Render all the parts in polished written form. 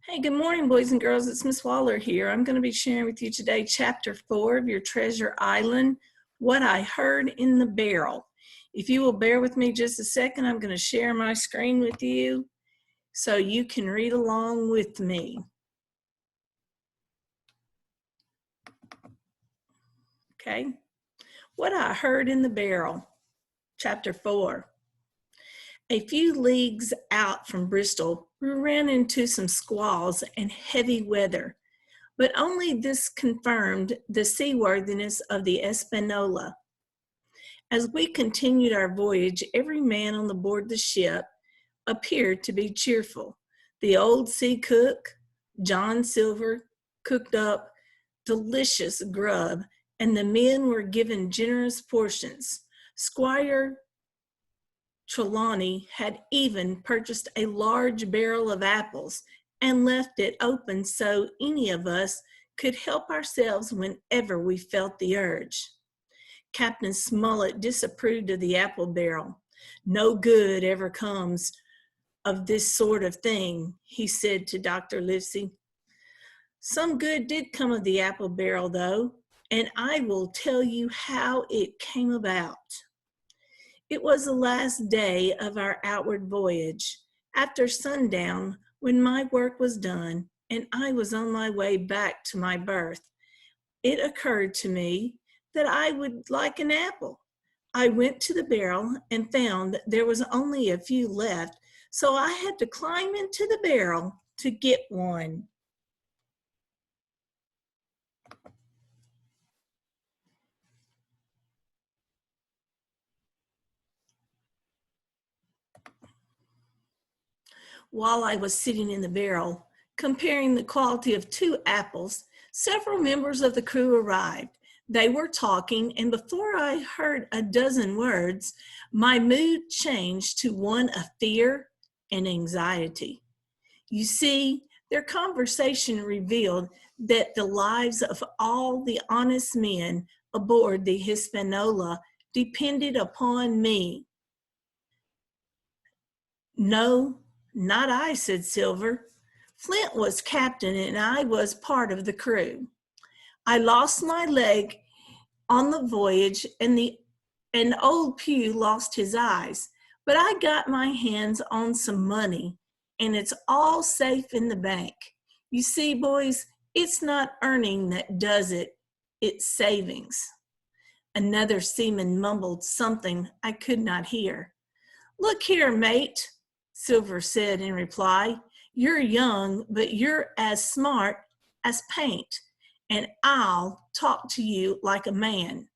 Hey, good morning, boys and girls. It's Miss Waller here. I'm going to be sharing with you today Chapter 4 of your Treasure Island, What I Heard in the Barrel. If you will bear with me just a second, I'm going to share my screen with you so you can read along with me. Okay. What I Heard in the Barrel, Chapter 4. A few leagues out from Bristol, we ran into some squalls and heavy weather. But only this confirmed the seaworthiness of the Espanola. As we continued our voyage, every man on the board the ship appeared to be cheerful. The old sea cook, John Silver, cooked up delicious grub, and the men were given generous portions. Squire Trelawney had even purchased a large barrel of apples and left it open so any of us could help ourselves whenever we felt the urge. Captain Smollett disapproved of the apple barrel. "No good ever comes of this sort of thing," he said to Dr. Livesey. "Some good did come of the apple barrel, though, and I will tell you how it came about. It was the last day of our outward voyage. After sundown, when my work was done and I was on my way back to my berth, it occurred to me that I would like an apple. I went to the barrel and found that there was only a few left, so I had to climb into the barrel to get one." While I was sitting in the barrel, comparing the quality of two apples, several members of the crew arrived. They were talking, and before I heard a dozen words, my mood changed to one of fear and anxiety. You see, their conversation revealed that the lives of all the honest men aboard the Hispaniola depended upon me. "No, not I," said Silver. "Flint was captain and I was part of the crew. I lost my leg on the voyage and old Pew lost his eyes, but I got my hands on some money and it's all safe in the bank. You see, boys, it's not earning that does it, it's savings." Another seaman mumbled something I could not hear. "Look here, mate," Silver said in reply. "You're young, but you're as smart as paint, and I'll talk to you like a man."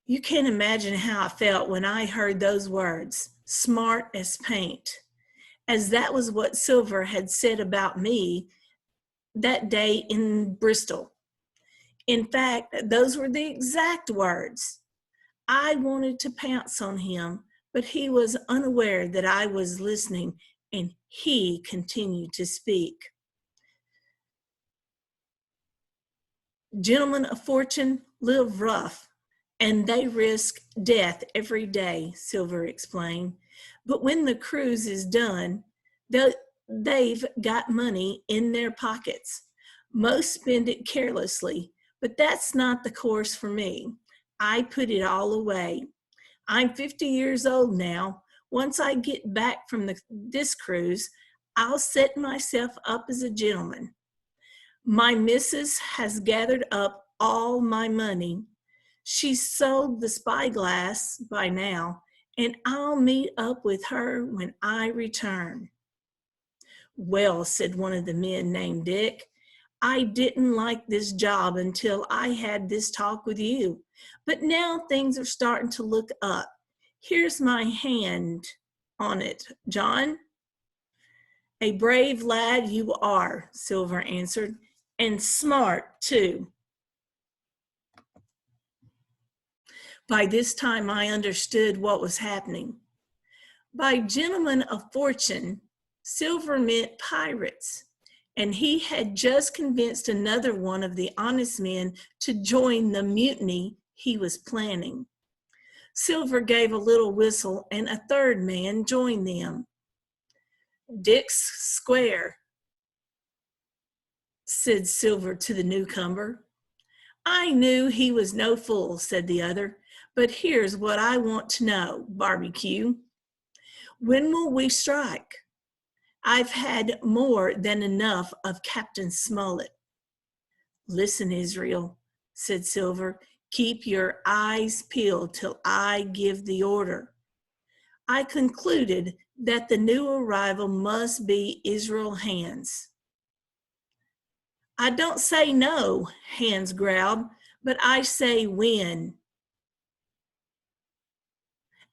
You can't imagine how I felt when I heard those words, smart as paint, as that was what Silver had said about me that day in Bristol. In fact, those were the exact words. I wanted to pounce on him, but he was unaware that I was listening, and he continued to speak. "Gentlemen of fortune live rough, and they risk death every day," Silver explained. "But when the cruise is done, they've got money in their pockets. Most spend it carelessly, but that's not the course for me. I put it all away. I'm 50 years old now. Once I get back from this cruise, I'll set myself up as a gentleman. My missus has gathered up all my money. She's sold the spyglass by now, and I'll meet up with her when I return." "Well," said one of the men named Dick, "I didn't like this job until I had this talk with you. But now things are starting to look up. Here's my hand on it, John." "A brave lad you are," Silver answered, "and smart too." By this time I understood what was happening. By gentlemen of fortune, Silver meant pirates, and he had just convinced another one of the honest men to join the mutiny he was planning. Silver gave a little whistle, and a third man joined them. Dick's square, said Silver to the newcomer. I knew he was no fool, said the other, but here's what I want to know, Barbecue. When will we strike? I've had more than enough of Captain Smollett. Listen, Israel, said Silver, keep your eyes peeled till I give the order. I concluded that the new arrival must be Israel Hands. I don't say no, Hands growled, but I say when.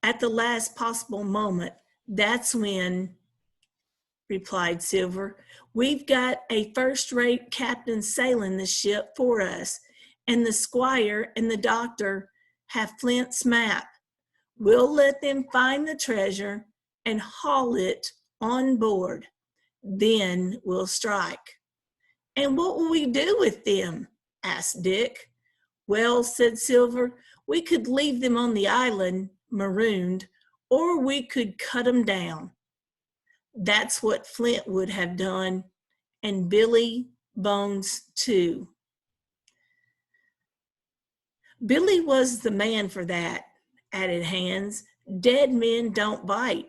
At the last possible moment, that's when, replied Silver. We've got a first-rate captain sailing the ship for us, and the squire and the doctor have Flint's map. We'll let them find the treasure and haul it on board. Then we'll strike. And what will we do with them? Asked Dick. Well, said Silver, we could leave them on the island, marooned, or we could cut them down. That's what Flint would have done, and Billy Bones too. Billy was the man for that, added Hands. Dead men don't bite,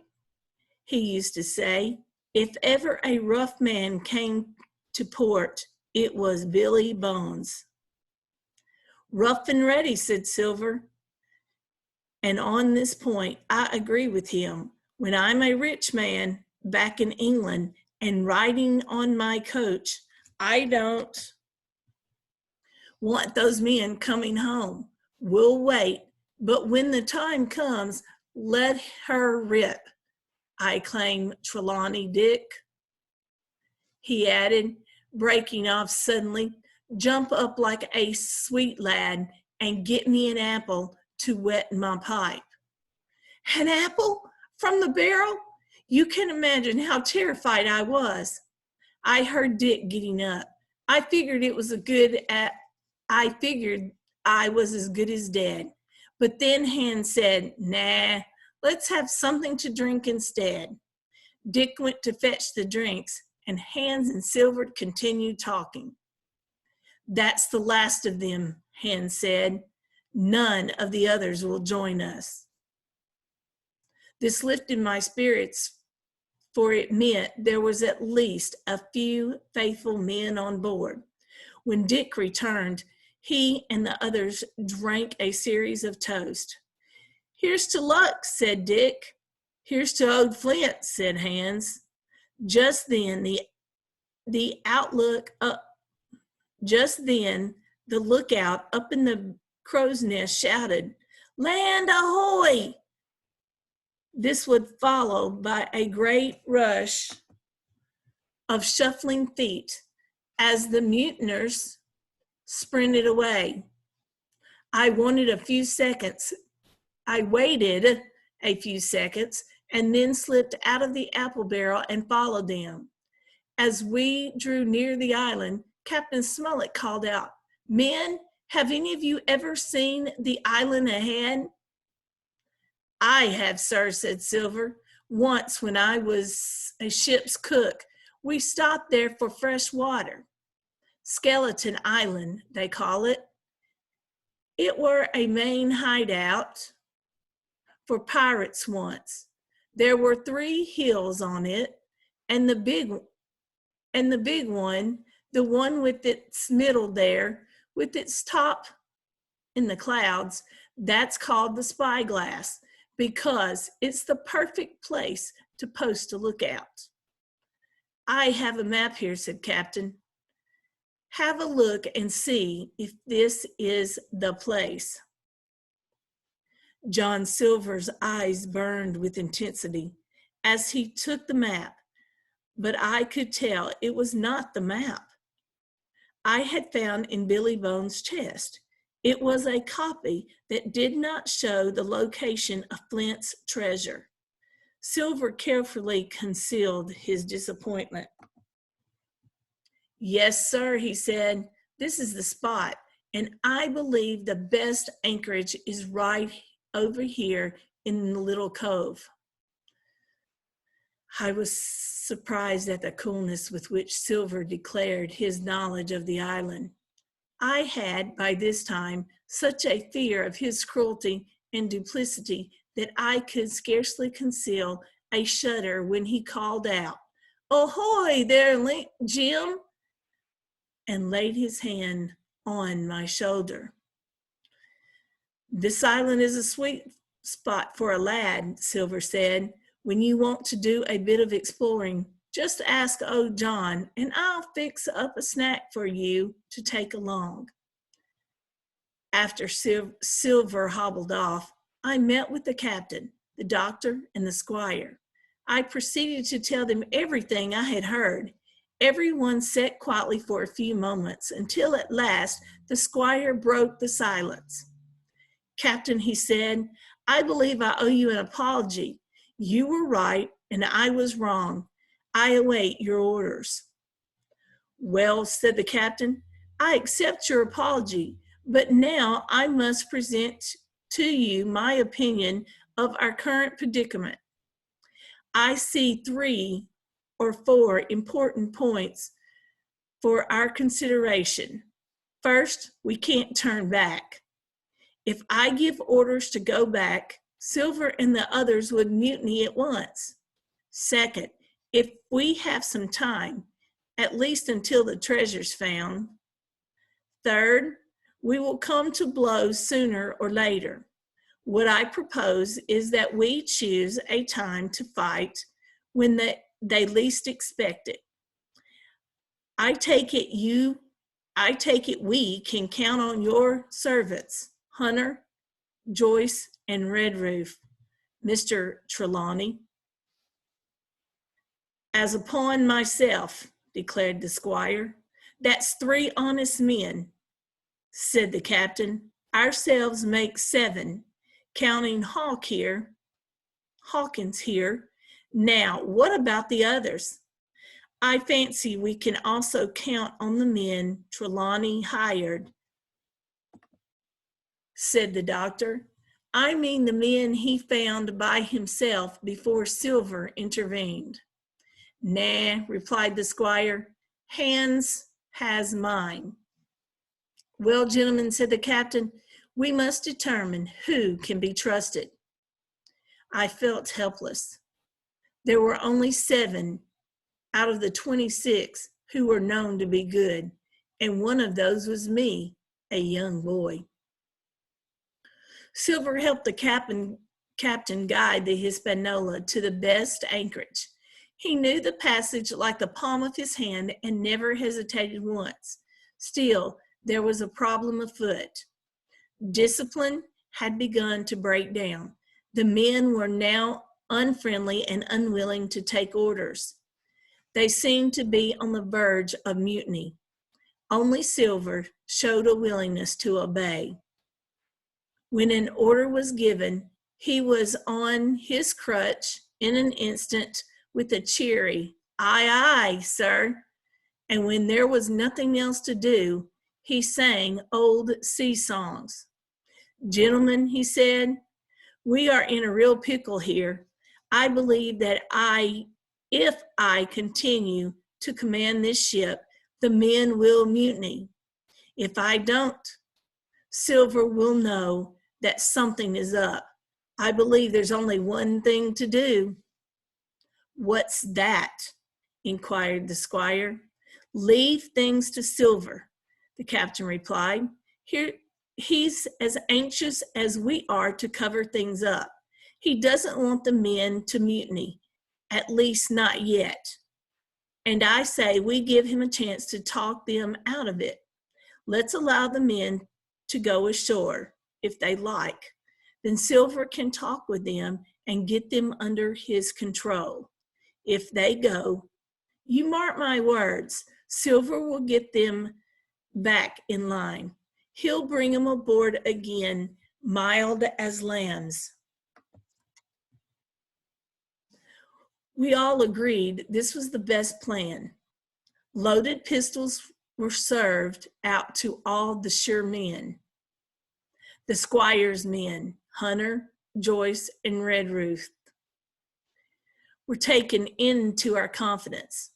he used to say. If ever a rough man came to port, it was Billy Bones. Rough and ready, said Silver. And on this point, I agree with him. When I'm a rich man back in England and riding on my coach, I don't want those men coming home. We'll wait, but when the time comes, let her rip. I claim Trelawney Dick, he added, breaking off suddenly. Jump up like a sweet lad and get me an apple to wet my pipe. An apple from the barrel? You can imagine how terrified I was. I heard Dick getting up. I figured I was as good as dead. But then Hands said, nah, let's have something to drink instead. Dick went to fetch the drinks, and Hands and Silver continued talking. That's the last of them, Hands said. None of the others will join us. This lifted my spirits, for it meant there was at least a few faithful men on board. When Dick returned, he and the others drank a series of toasts. Here's to luck, said Dick. Here's to old Flint, said Hands. Just then, the lookout up in the crow's nest shouted, Land ahoy! This was followed by a great rush of shuffling feet as the mutineers sprinted away. I waited a few seconds and then slipped out of the apple barrel and followed them. As we drew near the island, Captain Smollett called out, Men, have any of you ever seen the island ahead? I have, sir, said Silver. Once when I was a ship's cook, we stopped there for fresh water. Skeleton Island, they call it. It were a main hideout for pirates once. There were 3 hills on it, and the big one, the one with its middle there, with its top in the clouds, that's called the Spyglass, because it's the perfect place to post a lookout. I have a map here, said Captain. Have a look and see if this is the place. John Silver's eyes burned with intensity as he took the map, but I could tell it was not the map I had found in Billy Bones' chest. It was a copy that did not show the location of Flint's treasure. Silver carefully concealed his disappointment. Yes, sir, he said, this is the spot, and I believe the best anchorage is right over here in the little cove. I was surprised at the coolness with which Silver declared his knowledge of the island. I had, by this time, such a fear of his cruelty and duplicity that I could scarcely conceal a shudder when he called out, "Ahoy there, Jim!" and laid his hand on my shoulder. "This island is a sweet spot for a lad," Silver said. "When you want to do a bit of exploring, just ask old John, and I'll fix up a snack for you to take along." After Silver hobbled off, I met with the captain, the doctor, and the squire. I proceeded to tell them everything I had heard. Everyone sat quietly for a few moments until at last the squire broke the silence. "Captain," he said, "I believe I owe you an apology. You were right and I was wrong. I await your orders." "Well," said the captain, "I accept your apology, but now I must present to you my opinion of our current predicament. I see 3 or 4 important points for our consideration. First, we can't turn back. If I give orders to go back, Silver and the others would mutiny at once. Second, if we have some time, at least until the treasure's found. Third, we will come to blows sooner or later. What I propose is that we choose a time to fight when they least expect it. I take it we can count on your servants, Hunter, Joyce, and Redruth, Mr. Trelawney." "As upon myself," declared the squire. "That's 3 honest men," said the captain. "Ourselves make 7, counting Hawkins here. Now, what about the others?" "I fancy we can also count on the men Trelawney hired," said the doctor. "I mean the men he found by himself before Silver intervened." "Nah," replied the squire. "Hans has mine." "Well, gentlemen," said the captain, "we must determine who can be trusted." I felt helpless. There were only 7 out of the 26 who were known to be good, and one of those was me, a young boy. Silver helped the captain guide the Hispaniola to the best anchorage. He knew the passage like the palm of his hand and never hesitated once. Still, there was a problem afoot. Discipline had begun to break down. The men were now unfriendly and unwilling to take orders. They seemed to be on the verge of mutiny. Only Silver showed a willingness to obey. When an order was given, he was on his crutch in an instant with a cheery, "Aye, aye, sir." And when there was nothing else to do, he sang old sea songs. "Gentlemen," he said, "we are in a real pickle here. I believe that if I continue to command this ship, the men will mutiny. If I don't, Silver will know that something is up. I believe there's only one thing to do." "What's that?" inquired the squire. "Leave things to Silver," the captain replied. He's as anxious as we are to cover things up. He doesn't want the men to mutiny, at least not yet. And I say we give him a chance to talk them out of it. Let's allow the men to go ashore, if they like. Then Silver can talk with them and get them under his control. If they go, you mark my words, Silver will get them back in line. He'll bring them aboard again, mild as lambs. We all agreed this was the best plan. Loaded pistols were served out to all the sure men. The squire's men, Hunter, Joyce, and Redruth, were taken into our confidence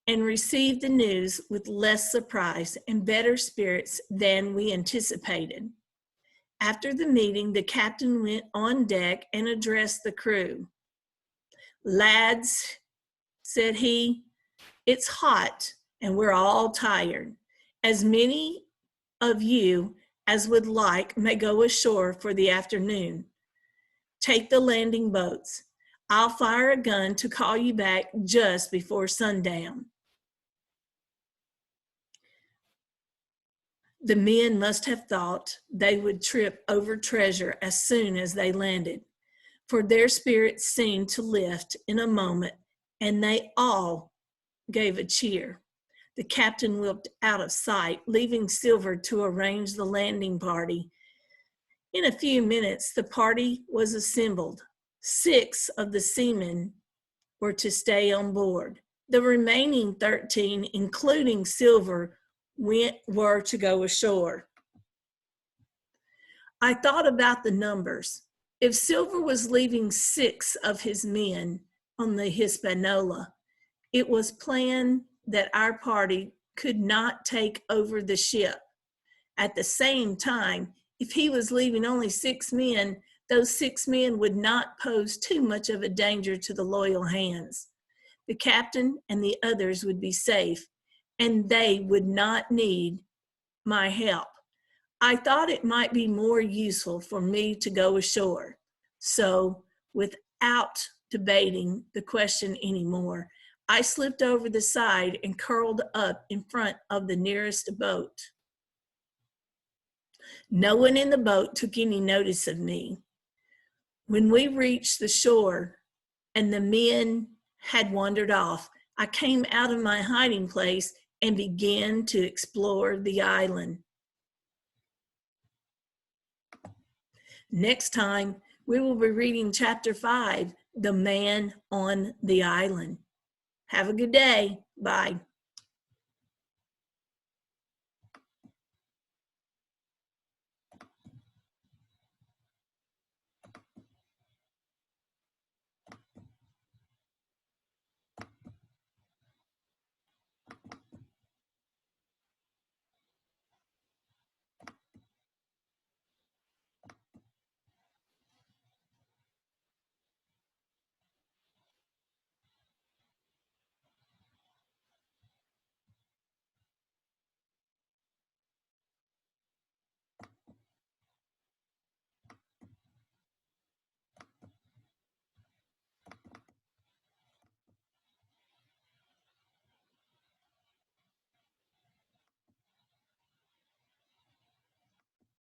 and received the news with less surprise and better spirits than we anticipated. After the meeting, the captain went on deck and addressed the crew. "Lads," said he, "it's hot and we're all tired. As many of you as would like may go ashore for the afternoon. Take the landing boats. I'll fire a gun to call you back just before sundown." The men must have thought they would trip over treasure as soon as they landed, for their spirits seemed to lift in a moment, and they all gave a cheer. The captain whipped out of sight, leaving Silver to arrange the landing party. In a few minutes, the party was assembled. 6 of the seamen were to stay on board. The remaining 13, including Silver, were to go ashore. I thought about the numbers. If Silver was leaving 6 of his men on the Hispaniola, it was planned that our party could not take over the ship. At the same time, if he was leaving only 6 men, those 6 men would not pose too much of a danger to the loyal hands. The captain and the others would be safe, and they would not need my help. I thought it might be more useful for me to go ashore. So, without debating the question anymore, I slipped over the side and curled up in front of the nearest boat. No one in the boat took any notice of me. When we reached the shore and the men had wandered off, I came out of my hiding place and began to explore the island. Next time, we will be reading chapter 5, The Man on the Island. Have a good day. Bye.